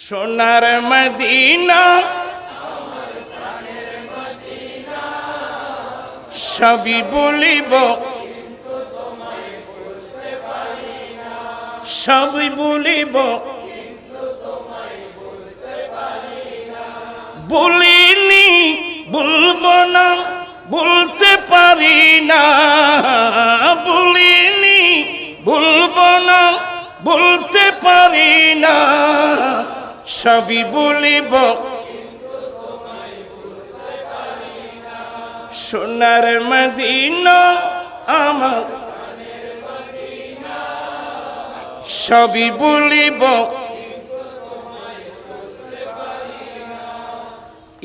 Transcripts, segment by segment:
সোনার মদিনা সবই বলিব, সবই বলিব, বলিনি বলবো না, বলতে পারি না, বলিনি বলবো না, বলতে পারি না, সবই বলিব। সোনার মদিনা আমার সবই বলিব।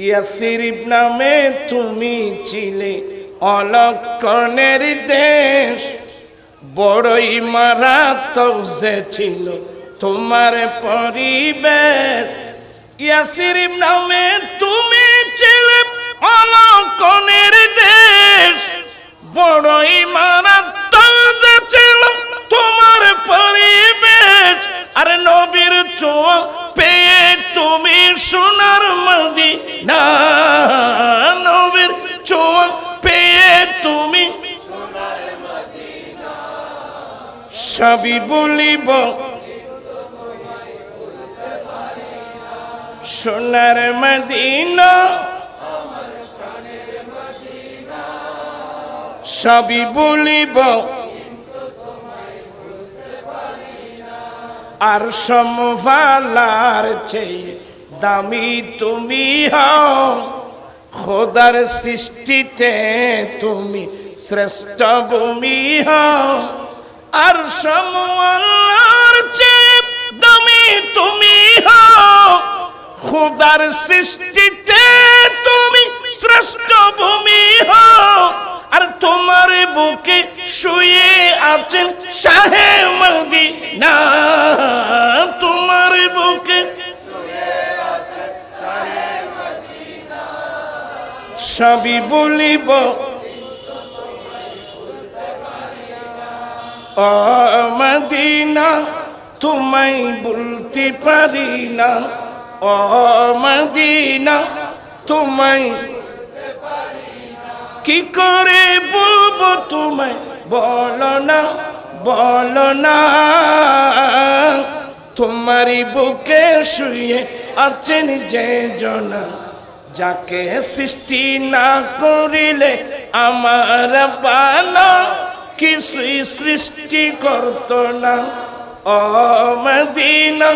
ইয়াসরিব নামে তুমি ছিলে অলক্ষণের দেশ, বড়ই মারাত্মক যে ছিল তোমার পরিবেশ। ইয়াসরিব নামে তুমি ছিলে অলক্ষণের দেশ, বড়ই মারাত্মক যে ছিল তোমার পরিবেশ। আর নবীর ছোঁয়া পেয়ে তুমি সোনার মদিনা, নবীর ছোঁয়া পেয়ে তুমি সবই বলিব। সোনার মদিনা সবই বলিব। আর সমভালার চেয়ে দামি তুমি হও, খোদার সৃষ্টিতে তুমি শ্রেষ্ঠ ভূমি হও। আর সমভালার চেয়ে দামি তুমি হও, খোদার সৃষ্টিতে তুমি শ্রেষ্ঠ ভূমি হও। আর তোমার বুকে শুয়ে আছেন শাহে মদিনা, তোমার বুকে সবই বলিব। ও মদিনা তোমায় বলতে পারি না, ও মদিনা তোমায় কি করে বলবো তোমায়, বলো না, বলো না। তোমারই বুকে শুয়ে আছেন যে জনা, যাকে সৃষ্টি না করিলে আমার বানা কিছুই সৃষ্টি করতো না। ও মদিনা